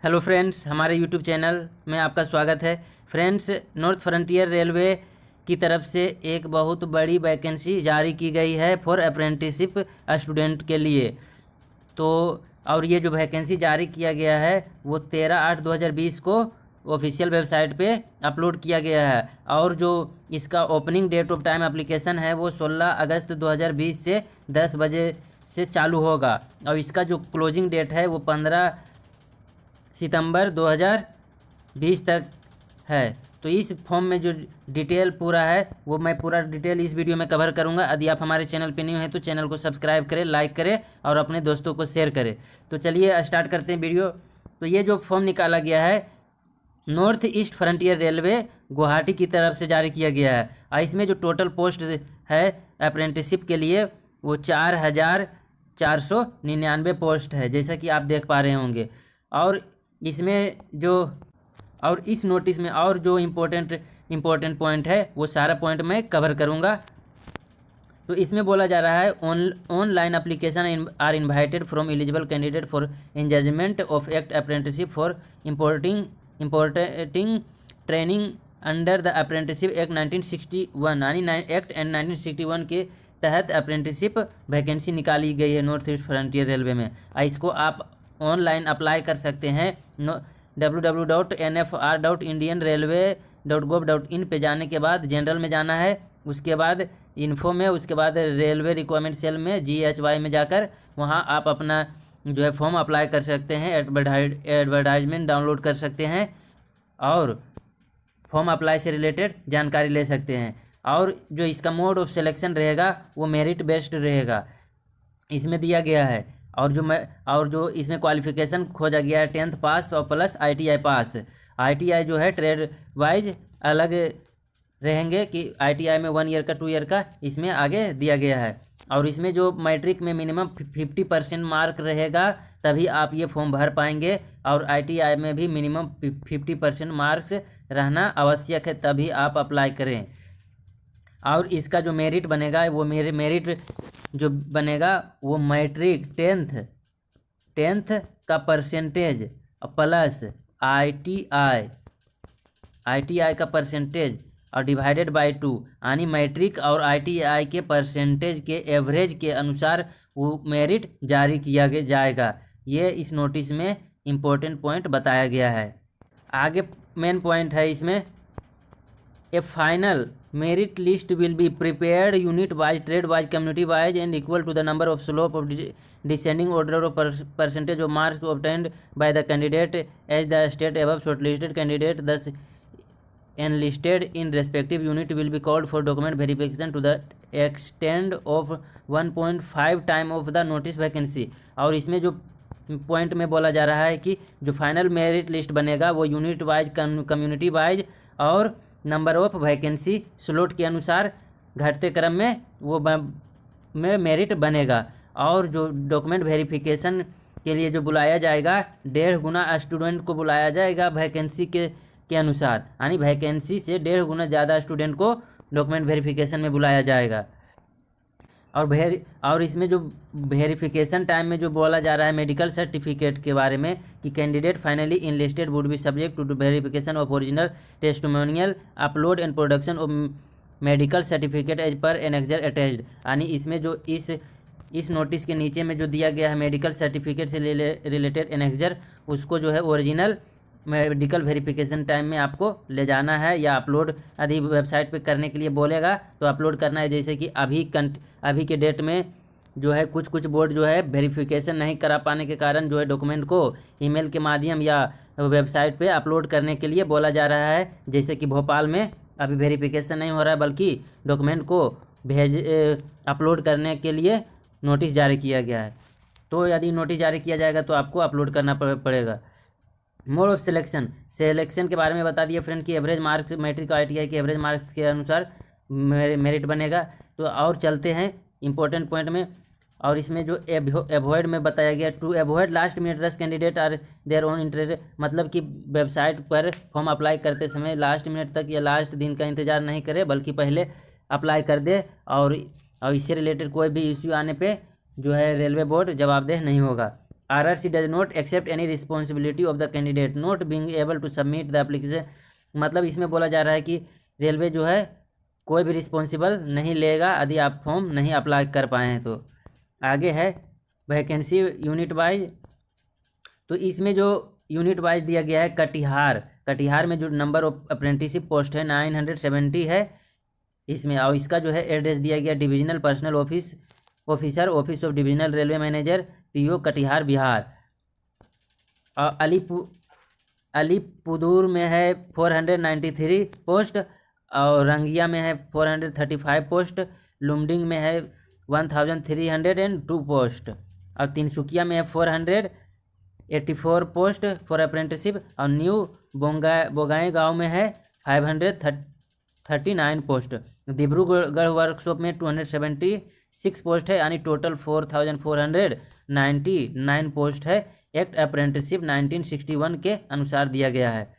Hello friends, हमारे YouTube channel में आपका स्वागत है। फ्रेंड्स, नॉर्थ फ्रंटियर रेलवे की तरफ से एक बहुत बड़ी वैकेंसी जारी की गई है फॉर अप्रेंटिसशिप स्टूडेंट के लिए। तो और ये जो वैकेंसी जारी किया गया है वो 13/8/2020 को ऑफिशियल वेबसाइट पे अपलोड किया गया है। और जो इसका opening date of time application है वो 16 अगस्त 2020 से 10 बजे से चालू होगा। और इसका जो क्लोजिंग डेट है वो 15 सितंबर 2020 तक है। तो इस फॉर्म में जो डिटेल पूरा है वो मैं पूरा डिटेल इस वीडियो में कवर करूंगा। यदि आप हमारे चैनल पे न्यू हैं तो चैनल को सब्सक्राइब करें, लाइक करें और अपने दोस्तों को शेयर करें। तो चलिए स्टार्ट करते हैं वीडियो। तो ये जो फॉर्म निकाला गया है north east frontier railway Guwahati की तरफ से जारी किया गया है। और इसमें जो टोटल पोस्ट है अप्रेंटिसशिप के लिए वो 4,499 पोस्ट है, जैसा कि आप देख पा रहे होंगे। और इसमें जो और इस नोटिस में और जो इम्पोर्टेंट पॉइंट है वो सारा पॉइंट मैं कवर करूँगा। तो इसमें बोला जा रहा है online application are invited from eligible candidate for engagement of act apprenticeship for importing training under the apprenticeship act 1961 यानी एक्ट एंड 1961 के तहत अप्रेंटिसशिप वैकेंसी निकाली गई है नॉर्थ ईस्ट फ्रंटियर रेलवे में। इसको आप ऑनलाइन अप्लाई कर सकते हैं। www.nfr.indianrailway.gov.in पे जाने के बाद जनरल में जाना है, उसके बाद इन्फो में, उसके बाद रेलवे रिक्वायरमेंट सेल में GHY में जाकर वहाँ आप अपना जो है फॉर्म अप्लाई कर सकते हैं, एडवर्टाइजमेंट डाउनलोड कर सकते हैं और फॉर्म अप्लाई से रिलेटेड जानकारी ले सकते हैं। और जो इसका मोड ऑफ सिलेक्शन रहेगा वो मेरिट बेस्ड रहेगा, इसमें दिया गया है। और जो इसमें क्वालिफिकेशन खोजा गया है 10th पास और प्लस ITI पास। ITI जो है ट्रेड वाइज अलग रहेंगे कि ITI में 1 ईयर का 2 ईयर का इसमें आगे दिया गया है। और इसमें जो मैट्रिक में मिनिमम 50% मार्क रहेगा तभी आप ये फॉर्म भर पाएंगे। और ITI में भी मिनिमम 50% मार्क्स रहना आवश्यक है, तभी आप अप्लाई करें। और इसका जो मेरिट बनेगा वो मेरिट जो बनेगा वो मैट्रिक 10th का परसेंटेज प्लस ITI का परसेंटेज और डिवाइडेड बाय 2 यानी मैट्रिक और ITI के परसेंटेज के एवरेज के अनुसार वो मेरिट जारी किया जाएगा। ये इस नोटिस में इम्पोर्टेंट पॉइंट बताया गया है। आगे मेन पॉइंट है इसमें, A final merit list will be prepared unit wise, trade wise, community wise and equal to the number of slope of descending order of percentage of marks obtained by the candidate as the state above shortlisted candidate thus enlisted in respective unit will be called for document verification to the extent of 1.5 time of the notice vacancy। और इसमें जो point में बोला जा रहा है कि जो फाइनल मेरिट लिस्ट बनेगा वो यूनिट वाइज, कम्युनिटी वाइज और नंबर ऑफ वैकेंसी स्लॉट के अनुसार घटते क्रम में वो में मेरिट बनेगा। और जो डॉक्यूमेंट वेरिफिकेशन के लिए जो बुलाया जाएगा 1.5 गुना स्टूडेंट को बुलाया जाएगा वैकेंसी के अनुसार, यानी वैकेंसी से 1.5 गुना ज़्यादा स्टूडेंट को डॉक्यूमेंट वेरिफिकेशन में बुलाया जाएगा। और इसमें जो वेरिफिकेशन टाइम में जो बोला जा रहा है मेडिकल सर्टिफिकेट के बारे में कि candidate finally enlisted would be subject to verification of original testimonial upload and production of medical certificate as per annexure attached. यानी इसमें जो इस नोटिस के नीचे में जो दिया गया है मेडिकल सर्टिफिकेट से रिलेटेड एनेक्जर, उसको जो है ओरिजिनल मेडिकल वेरिफिकेशन टाइम में आपको ले जाना है या अपलोड यदि वेबसाइट पे करने के लिए बोलेगा तो अपलोड करना है। जैसे कि अभी के डेट में जो है कुछ बोर्ड जो है वेरिफिकेशन नहीं करा पाने के कारण जो है डॉक्यूमेंट को ईमेल के माध्यम या वेबसाइट पे अपलोड करने के लिए बोला जा रहा है। जैसे कि भोपाल में अभी वेरिफिकेशन नहीं हो रहा है बल्कि डॉक्यूमेंट को अपलोड करने के लिए नोटिस जारी किया गया है। तो यदि नोटिस जारी किया जाएगा तो आपको अपलोड करना पड़ेगा। मोड ऑफ सिलेक्शन के बारे में बता दिए फ्रेंड कि एवरेज मार्क्स मैट्रिक ITI के एवरेज मार्क्स के अनुसार मेरिट बनेगा। तो और चलते हैं इम्पोर्टेंट पॉइंट में। और इसमें जो एवॉइड में बताया गया to avoid last minute rush candidate are their own interest, मतलब कि वेबसाइट पर फॉर्म अप्लाई करते समय लास्ट मिनट तक या लास्ट दिन का इंतज़ार नहीं करे बल्कि पहले अप्लाई कर दे। और इससे रिलेटेड कोई भी इश्यू आने पे जो है रेलवे बोर्ड जवाबदेह नहीं होगा। RRC does not accept any responsibility of the candidate not being able to submit the application. मतलब इसमें बोला जा रहा है कि रेलवे जो है कोई भी रिस्पॉन्सिबल नहीं लेगा यदि आप फॉर्म नहीं अप्लाई कर पाए हैं तो। आगे है वैकेंसी यूनिट वाइज। तो इसमें जो यूनिट वाइज दिया गया है कटिहार में जो नंबर ऑफ अप्रेंटिसशिप पोस्ट है 970 है इसमें। और इसका जो है एड्रेस दिया गया divisional personal officer office of divisional railway manager PO Katihar Bihar. और अलीपुर में है 493 पोस्ट, और रंगिया में है 435 पोस्ट, लुमडिंग में है 1302 पोस्ट, और तिनसुकिया में है 484 पोस्ट फॉर अप्रेंटिसशिप, और न्यू बोगाई गांव में है 539 पोस्ट। डिब्रूगढ़ वर्कशॉप में 276 पोस्ट है, यानी टोटल 4499 पोस्ट है। एक्ट अप्रेंटिसशिप 1961 के अनुसार दिया गया है।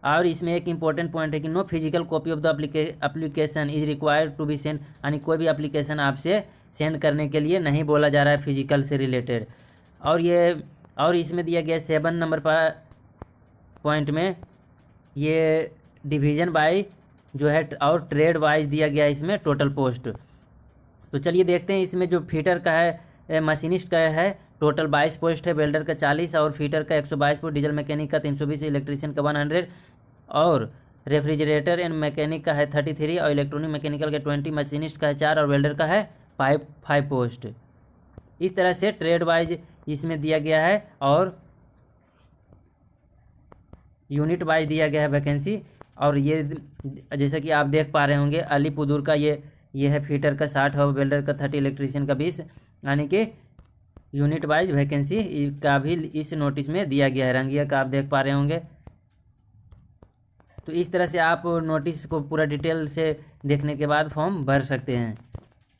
और इसमें एक इम्पॉर्टेंट पॉइंट है कि no physical copy of the application is required to be send, यानी कोई भी एप्लीकेशन आपसे सेंड करने के लिए नहीं बोला जा रहा है फिजिकल से रिलेटेड। और इसमें दिया गया 7 नंबर पर पॉइंट में ये डिवीज़न बाय जो है और ट्रेड वाइज दिया गया है इसमें टोटल पोस्ट। तो चलिए देखते हैं इसमें जो फीटर का है मशीनिस्ट का है टोटल 22 पोस्ट है, वेल्डर का 40 और फीटर का 122 पोस्ट, डीजल मैकेनिक का 320, इलेक्ट्रीशियन का 100 और रेफ्रिजरेटर एंड मैकेनिक का है 33 और इलेक्ट्रॉनिक मैकेनिकल का 20, मशीनिस्ट का है 4 और वेल्डर का है 5 पोस्ट। इस तरह से ट्रेड वाइज इसमें दिया गया है और यूनिट वाइज दिया गया है वैकेंसी। और ये जैसा कि आप देख पा रहे होंगे अलीपुर का ये है फीटर का 60 और वेल्डर का 30, इलेक्ट्रीशियन का 20, यानी कि यूनिट वाइज वैकेंसी का भी इस नोटिस में दिया गया है। रंगिया का आप देख पा रहे होंगे। तो इस तरह से आप नोटिस को पूरा डिटेल से देखने के बाद फॉर्म भर सकते हैं।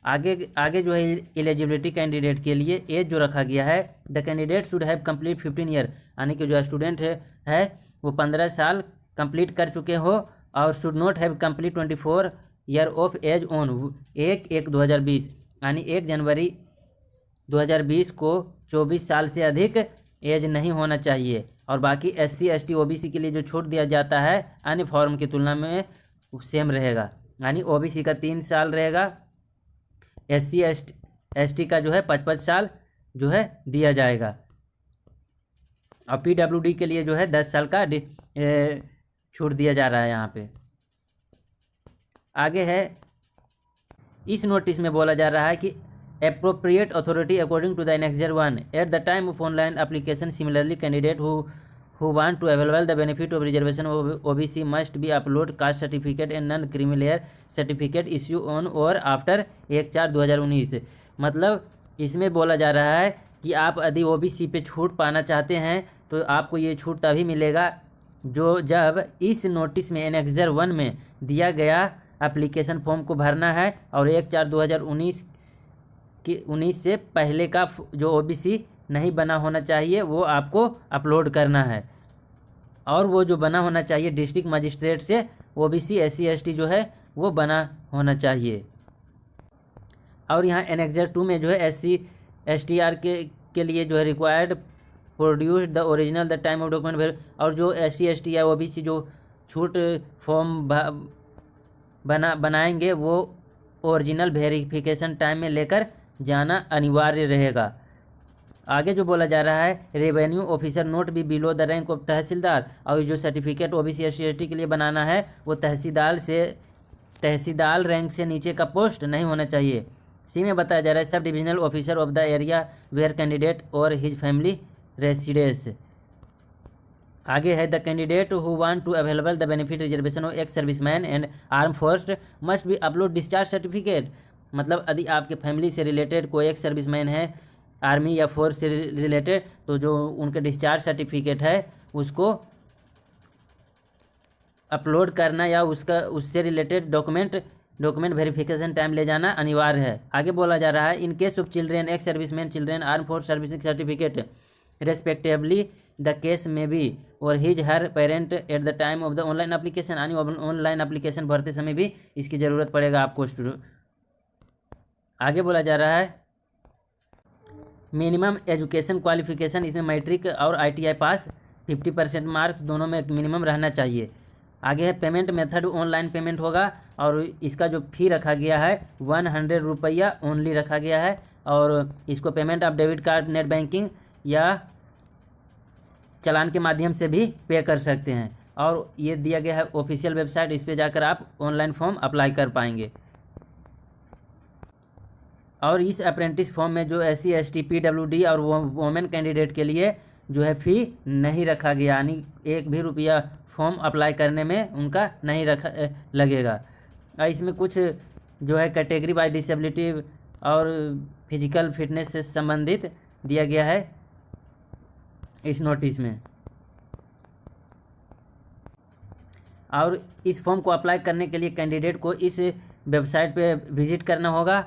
आगे जो है एलिजिबिलिटी कैंडिडेट के लिए एज जो रखा गया है, the candidate should have complete 15 year, यानी कि जो स्टूडेंट है वो 15 साल कंप्लीट कर चुके हो, और should not have complete 24 year of age on 1/1/2020, यानी 1 जनवरी 2020 को 24 साल से अधिक एज नहीं होना चाहिए। और बाकी SC ST OBC के लिए जो छूट दिया जाता है अन्य फॉर्म की तुलना में सेम रहेगा, यानी OBC का 3 साल रहेगा, SC ST का जो है 5 साल जो है दिया जाएगा, और PWD के लिए जो है 10 साल का छूट दिया जा रहा है यहाँ पे। आगे है इस नोटिस में बोला जा रहा है कि appropriate authority according to the annexure 1 at the time of online application similarly candidate who want to avail the benefit of reservation of OBC must be upload caste certificate and non creamy certificate issue on or after 1/4/2019। मतलब इसमें बोला जा रहा है कि आप यदि OBC पे छूट पाना चाहते हैं तो आपको ये छूट तभी मिलेगा जो जब इस नोटिस में एनेक्सर 1 में दिया गया एप्लीकेशन फॉर्म को भरना है और 1/4/2019 से पहले का जो OBC नहीं बना होना चाहिए वो आपको अपलोड करना है, और वो जो बना होना चाहिए डिस्ट्रिक्ट मजिस्ट्रेट से OBC SC ST जो है वो बना होना चाहिए। और यहाँ एनेक्सर 2 में जो है SC STR के लिए जो है required produce the original the time of document, और जो SC ST या OBC जो छूट फॉर्म बनाएंगे वो ओरिजिनल वेरिफिकेशन टाइम में लेकर जाना अनिवार्य रहेगा। आगे जो बोला जा रहा है रेवेन्यू ऑफिसर नोट भी बिलो द रैंक ऑफ तहसीलदार, और जो सर्टिफिकेट OBC SC ST के लिए बनाना है वो तहसीलदार रैंक से नीचे का पोस्ट नहीं होना चाहिए। सी में बताया जा रहा है sub divisional officer of the area where candidate और हिज फैमिली रेसिडेंस। आगे है the candidate who want to available the benefit reservation of ex serviceman and arm force must be upload discharge certificate. मतलब यदि आपके family से related कोई ex serviceman है army या फोर्स से रिलेटेड, तो जो उनका डिस्चार्ज सर्टिफिकेट है उसको अपलोड करना या उससे रिलेटेड डॉक्यूमेंट वेरिफिकेशन टाइम ले जाना अनिवार्य है। आगे बोला जा रहा है in case of children ex serviceman children arm force servicing certificate respectively the case में बी और his her parent at the time of the online application, यानी ऑनलाइन एप्लीकेशन भरते समय भी इसकी ज़रूरत पड़ेगा आपको। आगे बोला जा रहा है मिनिमम एजुकेशन क्वालिफिकेशन, इसमें मैट्रिक और ITI पास 50% मार्क्स दोनों में मिनिमम रहना चाहिए। आगे है पेमेंट मेथड, ऑनलाइन पेमेंट होगा और इसका जो फ़ी रखा गया है 100 रुपया ओनली रखा गया है। और इसको पेमेंट आप डेबिट कार्ड, नेट बैंकिंग या चालान के माध्यम से भी पे कर सकते हैं। और ये दिया गया है ऑफिशियल वेबसाइट, इस पर जाकर आप ऑनलाइन फॉर्म अप्लाई कर पाएंगे। और इस अप्रेंटिस फॉर्म में जो SC ST PWD और वोमेन कैंडिडेट के लिए जो है फ़ी नहीं रखा गया, यानी 1 भी रुपया फॉर्म अप्लाई करने में उनका नहीं लगेगा। और इसमें कुछ जो है कैटेगरी बाय डिसेबिलिटी और फिजिकल फिटनेस से संबंधित दिया गया है इस नोटिस में। और इस फॉर्म को अप्लाई करने के लिए कैंडिडेट को इस वेबसाइट पे विजिट करना होगा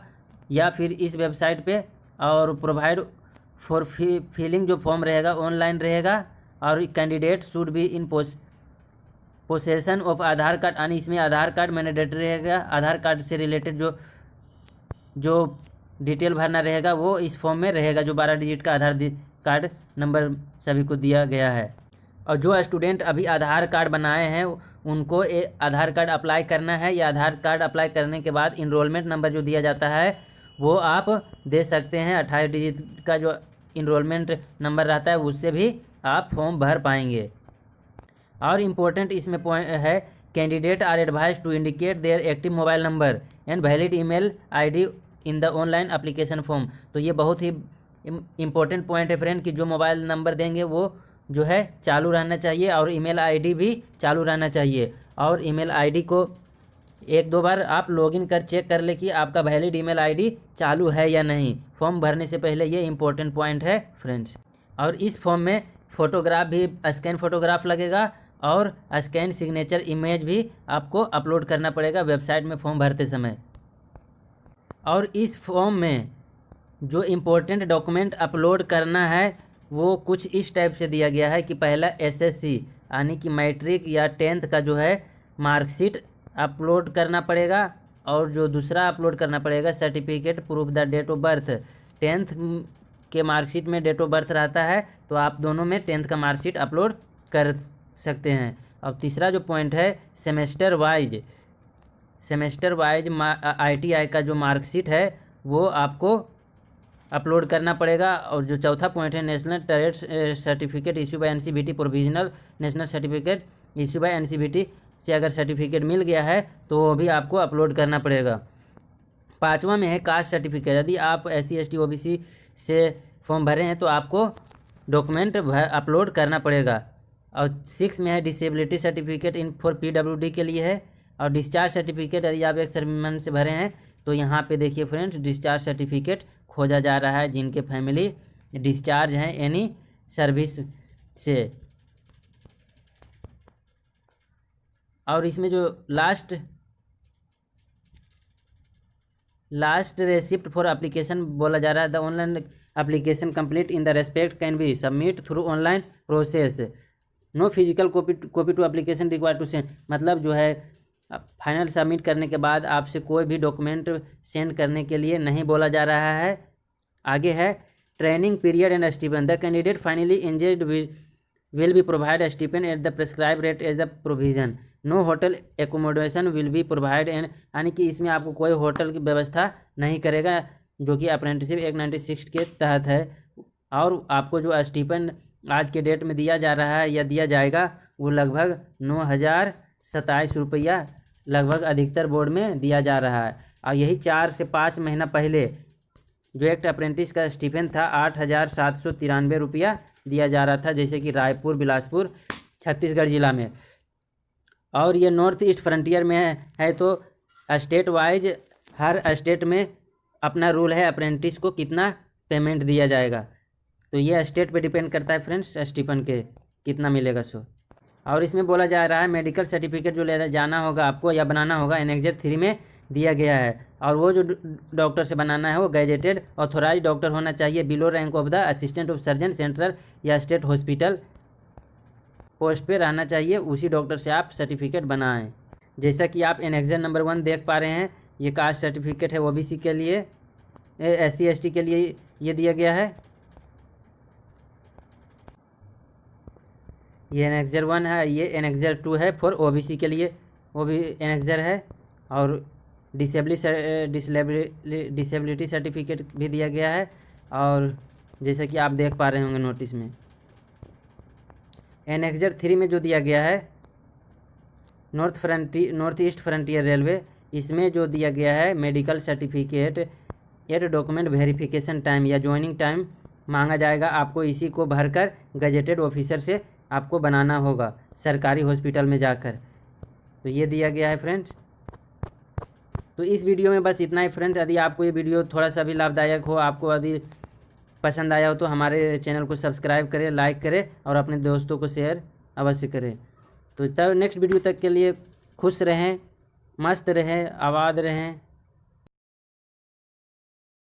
या फिर इस वेबसाइट पे और प्रोवाइड फॉर फिलिंग जो फॉर्म रहेगा ऑनलाइन रहेगा। और candidate should be in possession of Aadhaar card, यानी इसमें आधार कार्ड मैंडेटरी रहेगा। आधार कार्ड से रिलेटेड जो डिटेल भरना रहेगा वो इस फॉर्म में रहेगा, जो 12 डिजिट का आधार कार्ड नंबर सभी को दिया गया है। और जो स्टूडेंट अभी आधार कार्ड बनाए हैं उनको आधार कार्ड अप्लाई करना है, या आधार कार्ड अप्लाई करने के बाद इनरोलमेंट नंबर जो दिया जाता है वो आप दे सकते हैं। 28 डिजिट का जो इनरोलमेंट नंबर रहता है उससे भी आप फॉर्म भर पाएंगे। और इम्पोर्टेंट इसमें पॉइंट है, candidate are advise to indicate their active mobile number and valid email ID in the online application form. तो ये बहुत ही इम्पोर्टेंट पॉइंट है फ्रेंड, कि जो मोबाइल नंबर देंगे वो जो है चालू रहना चाहिए और ईमेल ID भी चालू रहना चाहिए। और ईमेल ID को 1-2 बार आप लॉगिन कर चेक कर ले कि आपका वैलिड ईमेल ID चालू है या नहीं, फॉर्म भरने से पहले। ये इंपॉर्टेंट पॉइंट है फ्रेंड्स। और इस फॉर्म में फ़ोटोग्राफ भी, स्कैन फ़ोटोग्राफ लगेगा और स्कैन सिग्नेचर इमेज भी आपको अपलोड करना पड़ेगा वेबसाइट में फॉर्म भरते समय। और इस फॉर्म में जो इम्पोर्टेंट डॉक्यूमेंट अपलोड करना है वो कुछ इस टाइप से दिया गया है कि पहला SSC यानी कि मैट्रिक या 10th का जो है मार्कशीट अपलोड करना पड़ेगा। और जो दूसरा अपलोड करना पड़ेगा certificate proof the date of birth. 10th के मार्कशीट में डेट ऑफ बर्थ रहता है तो आप दोनों में 10th का मार्कशीट अपलोड कर सकते हैं। और तीसरा जो पॉइंट है सेमेस्टर वाइज ITI का जो मार्कशीट है वो आपको अपलोड करना पड़ेगा। और जो चौथा पॉइंट है national talent certificate issue bye NCVT, provisional national certificate issue bye NCVT से अगर सर्टिफिकेट मिल गया है तो वो भी आपको अपलोड करना पड़ेगा। 5वां में है कास्ट सर्टिफिकेट। यदि आप SC ST OBC से फॉर्म भरे हैं तो आपको डॉक्यूमेंट अपलोड करना पड़ेगा। और 6 में है disability certificate in for PWD के लिए है। और डिस्चार्ज सर्टिफिकेट, यदि आप एक सर्विसमैन से भरे हैं तो यहाँ पे देखिए फ्रेंड्स डिस्चार्ज सर्टिफिकेट खोजा जा रहा है जिनके फैमिली डिस्चार्ज हैं एनी सर्विस से। और इसमें जो लास्ट रेसिप्ट फॉर एप्लीकेशन बोला जा रहा है, the online application complete in the respect can be submit through online process, no physical copy to application required to send. मतलब जो है फाइनल सबमिट करने के बाद आपसे कोई भी डॉक्यूमेंट सेंड करने के लिए नहीं बोला जा रहा है। आगे है training period and stipend, the candidate finally engaged will be provide stipend at the prescribe rate as the provision, no hotel accommodation will be provide and, यानी कि इसमें आपको कोई होटल की व्यवस्था नहीं करेगा जो कि अप्रेंटिसशिप एक्ट 96 के तहत है। और आपको जो स्टीपेंड आज के डेट में दिया जा रहा है या दिया जाएगा वो लगभग 9,027 रुपया लगभग अधिकतर बोर्ड में दिया जा रहा है। और यही 4 से 5 महीना पहले जो एक्ट अप्रेंटिस का स्टीपेंड था 8,793 रुपया दिया जा रहा था, जैसे कि रायपुर, बिलासपुर, छत्तीसगढ़ जिला में। और ये नॉर्थ ईस्ट फ्रंटियर में है तो स्टेट वाइज हर स्टेट में अपना रूल है अप्रेंटिस को कितना पेमेंट दिया जाएगा। तो ये स्टेट पे डिपेंड करता है फ्रेंड्स स्टीपेंड के कितना मिलेगा सो। और इसमें बोला जा रहा है मेडिकल सर्टिफिकेट जो ले जाना होगा आपको या बनाना होगा एनेक्जर 3 में दिया गया है। और वो जो डॉक्टर से बनाना है वो गैजेटेड ऑथोराइज डॉक्टर होना चाहिए, below rank of the assistant of surgeon central या स्टेट हॉस्पिटल पोस्ट पे रहना चाहिए, उसी डॉक्टर से आप सर्टिफिकेट बनाएं। जैसा कि आप एनेक्जर नंबर 1 देख पा रहे हैं, ये कास्ट सर्टिफिकेट है OBC के लिए, SC ST के लिए ये दिया गया है। ये एनेक्जर 1 है, ये एनेक्जर 2 है फॉर ओबीसी के लिए, वो भी एनेक्जर है। और डिसेबिलिटी सर्टिफिकेट भी दिया गया है। और जैसे कि आप देख पा रहे होंगे नोटिस में, एनेक्जर 3 में जो दिया गया है नॉर्थ ईस्ट फ्रंटियर रेलवे, इसमें जो दिया गया है medical certificate at document verification time या ज्वाइनिंग टाइम मांगा जाएगा आपको। इसी को भरकर गजेटेड ऑफिसर से आपको बनाना होगा सरकारी हॉस्पिटल में जाकर। तो ये दिया गया है फ्रेंड्स। तो इस वीडियो में बस इतना ही फ्रेंड्स। यदि आपको ये वीडियो थोड़ा सा भी लाभदायक हो, आपको यदि पसंद आया हो, तो हमारे चैनल को सब्सक्राइब करें, लाइक करें और अपने दोस्तों को शेयर अवश्य करें। तो तब नेक्स्ट वीडियो तक के लिए खुश रहें, मस्त रहें, आबाद रहें।